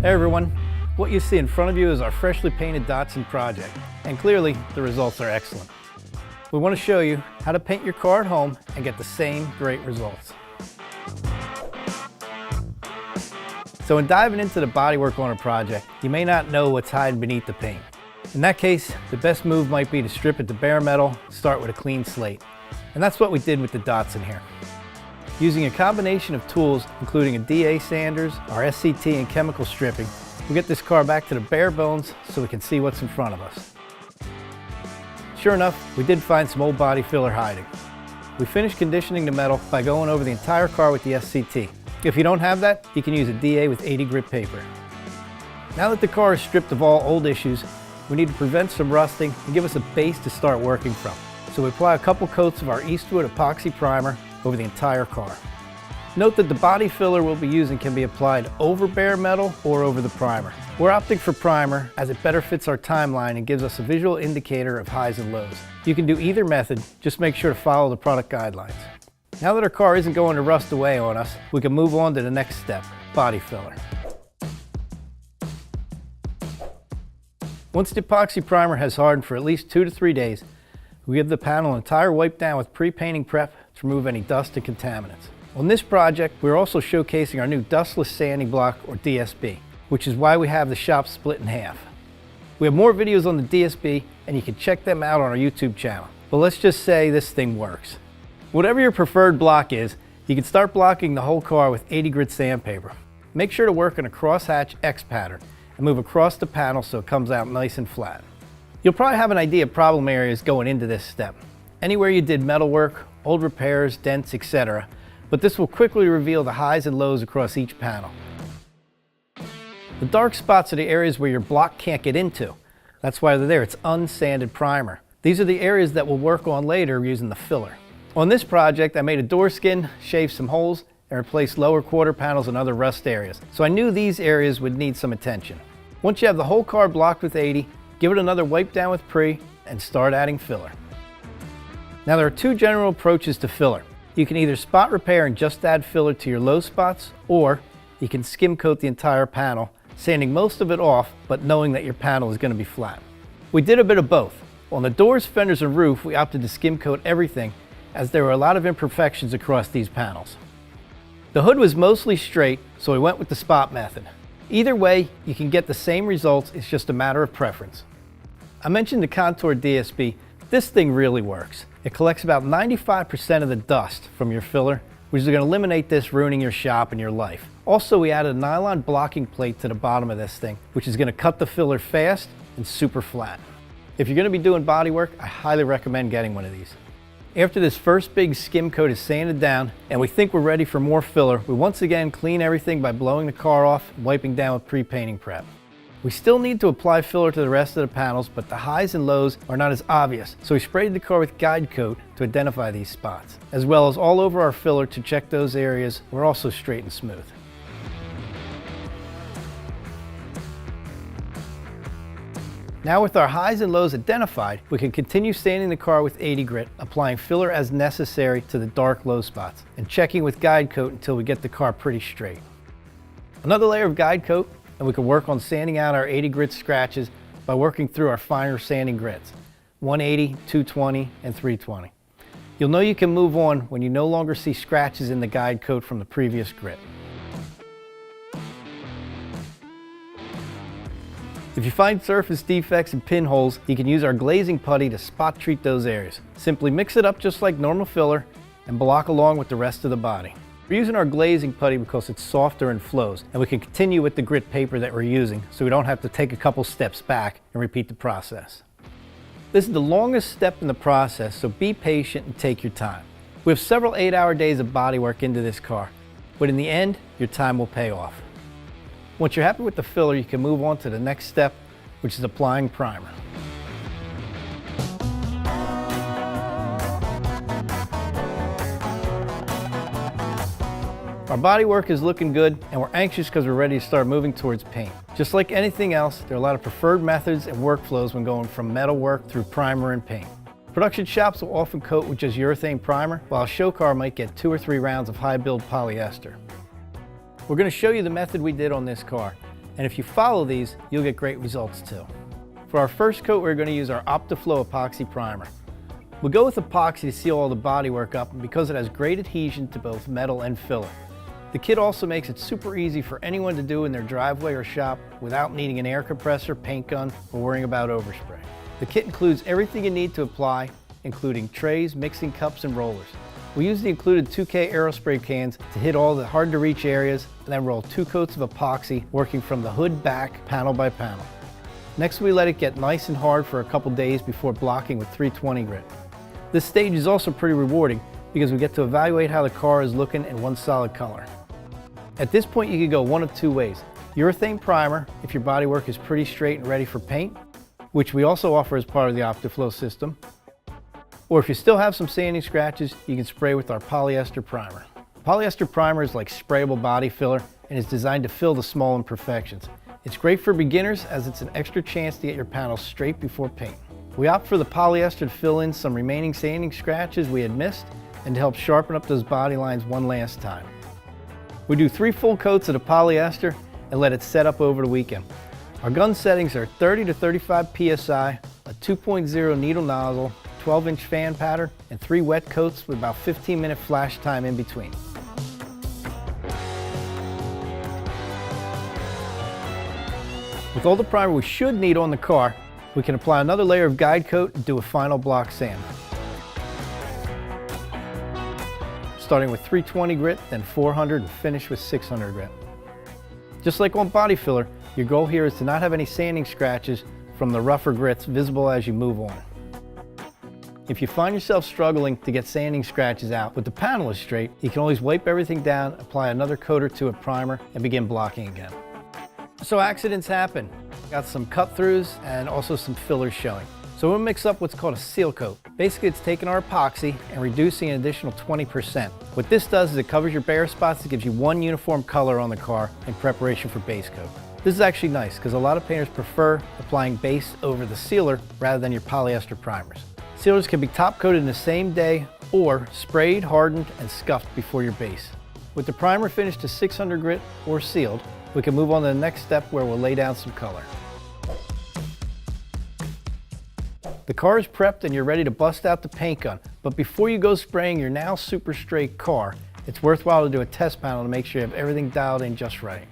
Hey everyone, what you see in front of you is our freshly painted Datsun project, and clearly the results are excellent. We want to show you how to paint your car at home and get the same great results. So in diving into the bodywork on a project, you may not know what's hiding beneath the paint. In that case, the best move might be to strip it to bare metal, start with a clean slate. And that's what we did with the Datsun here. Using a combination of tools, including a DA sanders, our SCT and chemical stripping, we get this car back to the bare bones so we can see what's in front of us. Sure enough, we did find some old body filler hiding. We finished conditioning the metal by going over the entire car with the SCT. If you don't have that, you can use a DA with 80 grit paper. Now that the car is stripped of all old issues, we need to prevent some rusting and give us a base to start working from. So we apply a couple coats of our Eastwood epoxy primer over the entire car. Note that the body filler we'll be using can be applied over bare metal or over the primer. We're opting for primer as it better fits our timeline and gives us a visual indicator of highs and lows. You can do either method, just make sure to follow the product guidelines. Now that our car isn't going to rust away on us, we can move on to the next step, body filler. Once the epoxy primer has hardened for at least 2 to 3 days, we give the panel an entire wipe down with pre-painting prep to remove any dust and contaminants. On this project, we're also showcasing our new dustless sanding block, or DSB, which is why we have the shop split in half. We have more videos on the DSB, and you can check them out on our YouTube channel. But let's just say this thing works. Whatever your preferred block is, you can start blocking the whole car with 80 grit sandpaper. Make sure to work in a crosshatch X pattern and move across the panel so it comes out nice and flat. You'll probably have an idea of problem areas going into this step. Anywhere you did metal work, old repairs, dents, etc. But this will quickly reveal the highs and lows across each panel. The dark spots are the areas where your block can't get into. That's why they're there. It's unsanded primer. These are the areas that we'll work on later using the filler. On this project, I made a door skin, shaved some holes, and replaced lower quarter panels and other rust areas. So I knew these areas would need some attention. Once you have the whole car blocked with 80, give it another wipe down with pre, and start adding filler. Now there are 2 general approaches to filler. You can either spot repair and just add filler to your low spots, or you can skim coat the entire panel, sanding most of it off, but knowing that your panel is going to be flat. We did a bit of both. On the doors, fenders, and roof, we opted to skim coat everything, as there were a lot of imperfections across these panels. The hood was mostly straight, so we went with the spot method. Either way, you can get the same results, it's just a matter of preference. I mentioned the Contour DSB. This thing really works. It collects about 95% of the dust from your filler, which is going to eliminate this ruining your shop and your life. Also, we added a nylon blocking plate to the bottom of this thing, which is going to cut the filler fast and super flat. If you're going to be doing body work, I highly recommend getting one of these. After this first big skim coat is sanded down and we think we're ready for more filler, we once again clean everything by blowing the car off and wiping down with pre-painting prep. We still need to apply filler to the rest of the panels, but the highs and lows are not as obvious, so we sprayed the car with guide coat to identify these spots, as well as all over our filler to check those areas were also straight and smooth. Now with our highs and lows identified, we can continue sanding the car with 80 grit, applying filler as necessary to the dark low spots, and checking with guide coat until we get the car pretty straight. Another layer of guide coat, and we can work on sanding out our 80 grit scratches by working through our finer sanding grits, 180, 220, and 320. You'll know you can move on when you no longer see scratches in the guide coat from the previous grit. If you find surface defects and pinholes, you can use our glazing putty to spot treat those areas. Simply mix it up just like normal filler and block along with the rest of the body. We're using our glazing putty because it's softer and flows, and we can continue with the grit paper that we're using so we don't have to take a couple steps back and repeat the process. This is the longest step in the process, so be patient and take your time. We have several 8-hour days of bodywork into this car, but in the end, your time will pay off. Once you're happy with the filler, you can move on to the next step, which is applying primer. Our bodywork is looking good, and we're anxious because we're ready to start moving towards paint. Just like anything else, there are a lot of preferred methods and workflows when going from metal work through primer and paint. Production shops will often coat with just urethane primer, while a show car might get 2 or 3 rounds of high build polyester. We're going to show you the method we did on this car, And if you follow these, you'll get great results too. For our first coat, we're going to use our Optiflow epoxy primer. We'll go with epoxy to seal all the bodywork up because it has great adhesion to both metal and filler. The kit also makes it super easy for anyone to do in their driveway or shop without needing an air compressor, paint gun, or worrying about overspray. The kit includes everything you need to apply, including trays, mixing cups, and rollers. We use the included 2K Aerospray cans to hit all the hard to reach areas and then roll 2 coats of epoxy working from the hood back, panel by panel. Next, we let it get nice and hard for a couple days before blocking with 320 grit. This stage is also pretty rewarding because we get to evaluate how the car is looking in one solid color. At this point, you can go one of 2 ways. Urethane primer if your bodywork is pretty straight and ready for paint, which we also offer as part of the Optiflow system. Or if you still have some sanding scratches, you can spray with our polyester primer. Polyester primer is like sprayable body filler and is designed to fill the small imperfections. It's great for beginners as it's an extra chance to get your panels straight before paint. We opt for the polyester to fill in some remaining sanding scratches we had missed and to help sharpen up those body lines one last time. We do 3 full coats of the polyester and let it set up over the weekend. Our gun settings are 30 to 35 PSI, a 2.0 needle nozzle, 12-inch fan pattern, and 3 wet coats with about 15-minute flash time in between. With all the primer we should need on the car, we can apply another layer of guide coat and do a final block sand. Starting with 320 grit, then 400, and finish with 600 grit. Just like on body filler, your goal here is to not have any sanding scratches from the rougher grits visible as you move on. If you find yourself struggling to get sanding scratches out but the panel is straight, you can always wipe everything down, apply another coat or 2 of primer, and begin blocking again. So accidents happen. Got some cut throughs and also some fillers showing. So we'll mix up what's called a seal coat. Basically, it's taking our epoxy and reducing an additional 20%. What this does is it covers your bare spots. It gives you one uniform color on the car in preparation for base coat. This is actually nice because a lot of painters prefer applying base over the sealer rather than your polyester primers. Sealers can be top coated in the same day or sprayed, hardened, and scuffed before your base. With the primer finished to 600 grit or sealed, we can move on to the next step where we'll lay down some color. The car is prepped and you're ready to bust out the paint gun, but before you go spraying your now super straight car, it's worthwhile to do a test panel to make sure you have everything dialed in just right.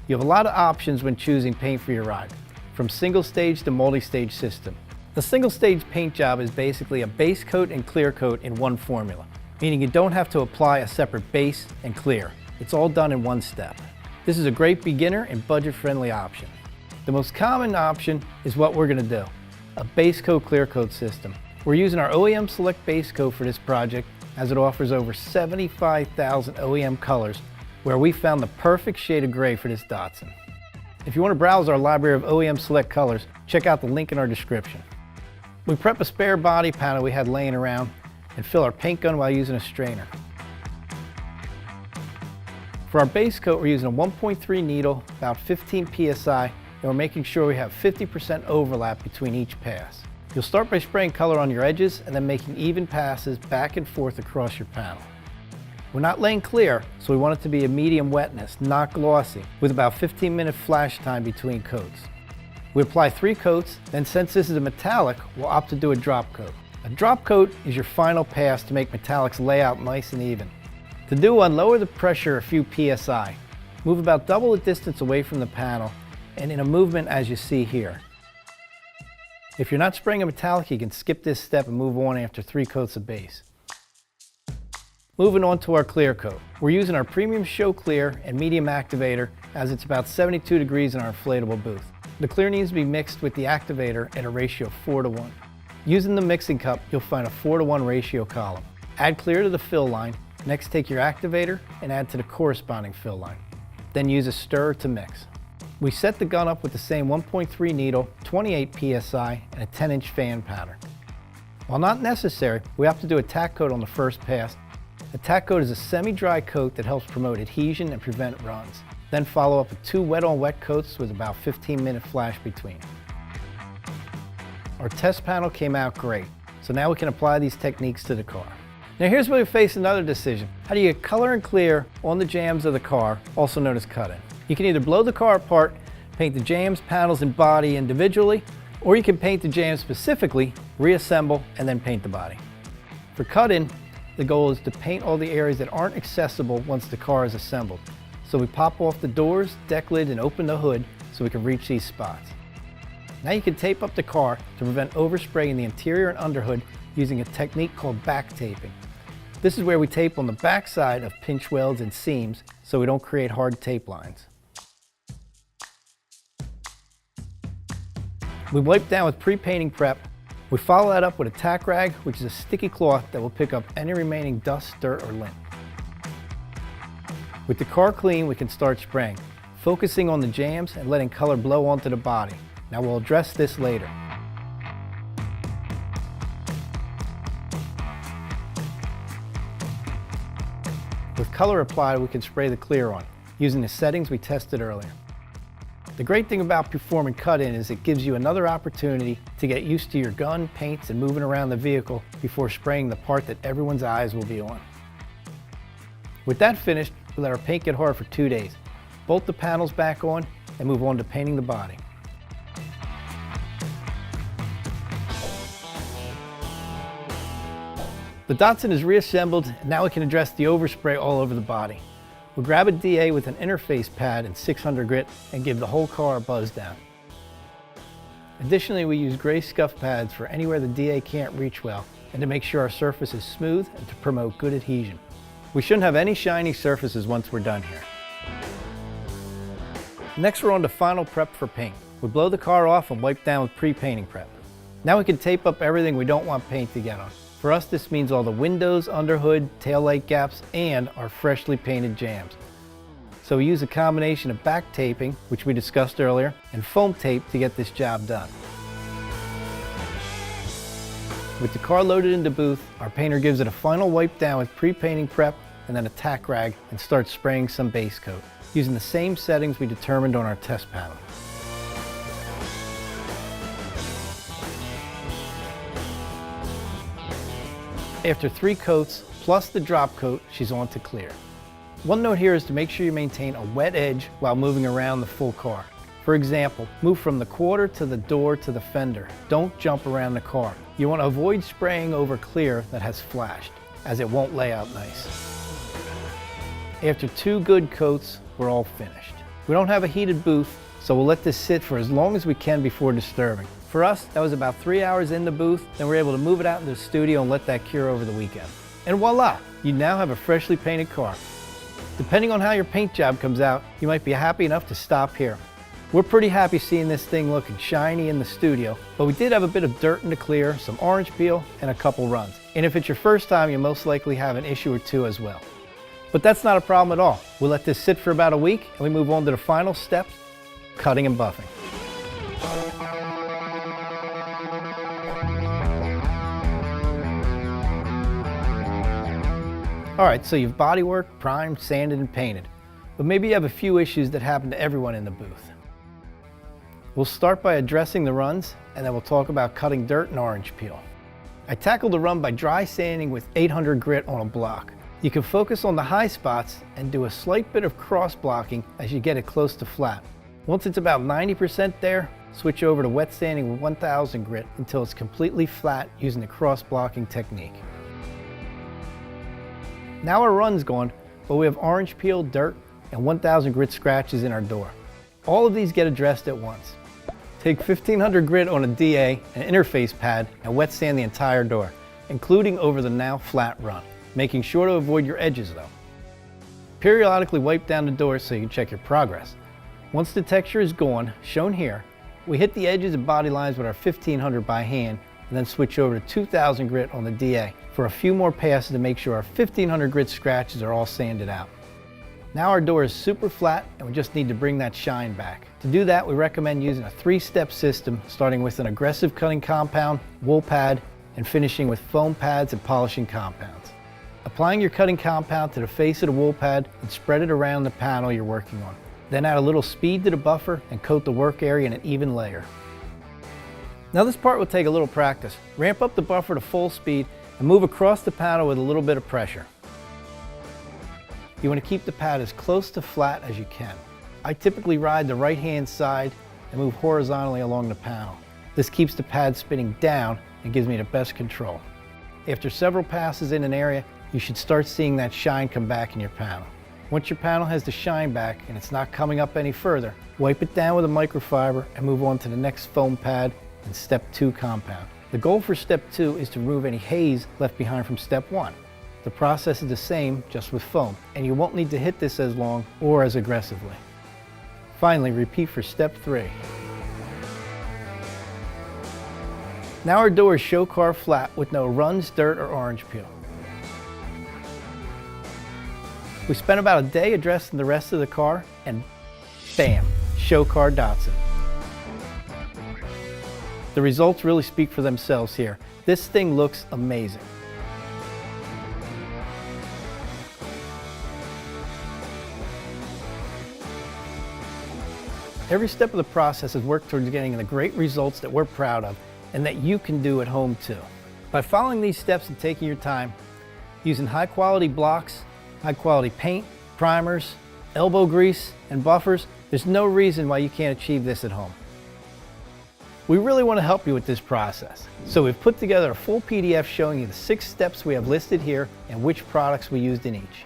You have a lot of options when choosing paint for your ride, from single stage to multi-stage system. The single stage paint job is basically a base coat and clear coat in one formula, meaning you don't have to apply a separate base and clear. It's all done in one step. This is a great beginner and budget-friendly option. The most common option is what we're going to do, a base coat clear coat system. We're using our OEM Select base coat for this project as it offers over 75,000 OEM colors where we found the perfect shade of gray for this Datsun. If you want to browse our library of OEM Select colors, check out the link in our description. We prep a spare body panel we had laying around and fill our paint gun while using a strainer. For our base coat, we're using a 1.3 needle, about 15 PSI, and we're making sure we have 50% overlap between each pass. You'll start by spraying color on your edges and then making even passes back and forth across your panel. We're not laying clear, so we want it to be a medium wetness, not glossy, with about 15-minute flash time between coats. We apply 3 coats, then since this is a metallic, we'll opt to do a drop coat. A drop coat is your final pass to make metallics lay out nice and even. To do one, lower the pressure a few PSI. Move about double the distance away from the panel, and in a movement as you see here. If you're not spraying a metallic, you can skip this step and move on after 3 coats of base. Moving on to our clear coat. We're using our premium show clear and medium activator as it's about 72 degrees in our inflatable booth. The clear needs to be mixed with the activator at a ratio of 4:1. Using the mixing cup, you'll find a 4:1 ratio column. Add clear to the fill line. Next, take your activator and add to the corresponding fill line. Then use a stirrer to mix. We set the gun up with the same 1.3 needle, 28 PSI, and a 10-inch fan pattern. While not necessary, we have to do a tack coat on the first pass. A tack coat is a semi-dry coat that helps promote adhesion and prevent runs. Then follow up with 2 wet-on-wet coats with about 15-minute flash between. Our test panel came out great, so now we can apply these techniques to the car. Now here's where we face another decision. How do you get color and clear on the jambs of the car, also known as cut-in? You can either blow the car apart, paint the jambs, panels, and body individually, or you can paint the jambs specifically, reassemble, and then paint the body. For cut-in, the goal is to paint all the areas that aren't accessible once the car is assembled. So we pop off the doors, deck lid, and open the hood so we can reach these spots. Now you can tape up the car to prevent overspray in the interior and underhood using a technique called back taping. This is where we tape on the back side of pinch welds and seams so we don't create hard tape lines. We wipe down with pre-painting prep. We follow that up with a tack rag, which is a sticky cloth that will pick up any remaining dust, dirt, or lint. With the car clean, we can start spraying, focusing on the jambs and letting color blow onto the body. Now we'll address this later. With color applied, we can spray the clear on, using the settings we tested earlier. The great thing about performing cut-in is it gives you another opportunity to get used to your gun, paints, and moving around the vehicle before spraying the part that everyone's eyes will be on. With that finished, we let our paint get hard for 2 days, bolt the panels back on, and move on to painting the body. The Datsun is reassembled, and now we can address the overspray all over the body. We'll grab a DA with an interface pad and 600 grit and give the whole car a buzz down. Additionally, we use gray scuff pads for anywhere the DA can't reach well and to make sure our surface is smooth and to promote good adhesion. We shouldn't have any shiny surfaces once we're done here. Next, we're on to final prep for paint. We blow the car off and wipe down with pre-painting prep. Now we can tape up everything we don't want paint to get on. For us, this means all the windows, underhood, taillight gaps, and our freshly painted jambs. So we use a combination of back taping, which we discussed earlier, and foam tape to get this job done. With the car loaded into booth, our painter gives it a final wipe down with pre-painting prep and then a tack rag and starts spraying some base coat, using the same settings we determined on our test panel. After 3 coats, plus the drop coat, she's on to clear. One note here is to make sure you maintain a wet edge while moving around the full car. For example, move from the quarter to the door to the fender. Don't jump around the car. You want to avoid spraying over clear that has flashed, as it won't lay out nice. After 2 good coats, we're all finished. We don't have a heated booth, so we'll let this sit for as long as we can before disturbing. For us, that was about 3 hours in the booth, then we're able to move it out into the studio and let that cure over the weekend. And voila, you now have a freshly painted car. Depending on how your paint job comes out, you might be happy enough to stop here. We're pretty happy seeing this thing looking shiny in the studio, but we did have a bit of dirt in the clear, some orange peel, and a couple runs. And if it's your first time, you most likely have an issue or 2 as well. But that's not a problem at all. We'll let this sit for about a week, and we move on to the final steps, cutting and buffing. Alright, so you've bodyworked, primed, sanded, and painted. But maybe you have a few issues that happen to everyone in the booth. We'll start by addressing the runs, and then we'll talk about cutting dirt and orange peel. I tackled the run by dry sanding with 800 grit on a block. You can focus on the high spots and do a slight bit of cross blocking as you get it close to flat. Once it's about 90% there, switch over to wet sanding with 1000 grit until it's completely flat using the cross blocking technique. Now our run's gone, but we have orange peel, dirt, and 1000 grit scratches in our door. All of these get addressed at once. Take 1500 grit on a DA, an interface pad, and wet sand the entire door, including over the now flat run, making sure to avoid your edges though. Periodically wipe down the door so you can check your progress. Once the texture is gone, shown here, we hit the edges and body lines with our 1500 by hand, and then switch over to 2000 grit on the DA for a few more passes to make sure our 1500 grit scratches are all sanded out. Now our door is super flat and we just need to bring that shine back. To do that, we recommend using a 3-step system, starting with an aggressive cutting compound, wool pad, and finishing with foam pads and polishing compounds. Applying your cutting compound to the face of the wool pad and spread it around the panel you're working on. Then add a little speed to the buffer and coat the work area in an even layer. Now this part will take a little practice. Ramp up the buffer to full speed and move across the panel with a little bit of pressure. You want to keep the pad as close to flat as you can. I typically ride the right-hand side and move horizontally along the panel. This keeps the pad spinning down and gives me the best control. After several passes in an area, you should start seeing that shine come back in your panel. Once your panel has the shine back and it's not coming up any further, wipe it down with a microfiber and move on to the next foam pad in step 2 compound. The goal for step 2 is to remove any haze left behind from step 1. The process is the same, just with foam, and you won't need to hit this as long or as aggressively. Finally, repeat for step 3. Now our door is show car flat with no runs, dirt, or orange peel. We spent about a day addressing the rest of the car, and bam, show car Datsun. The results really speak for themselves here. This thing looks amazing. Every step of the process has worked towards getting the great results that we're proud of and that you can do at home too. By following these steps and taking your time, using high quality blocks, high quality paint, primers, elbow grease, and buffers, there's no reason why you can't achieve this at home. We really want to help you with this process. So we've put together a full PDF showing you the 6 steps we have listed here and which products we used in each.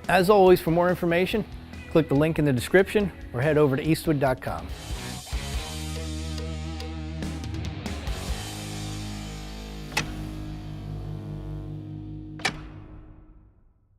As always, for more information, click the link in the description or head over to eastwood.com.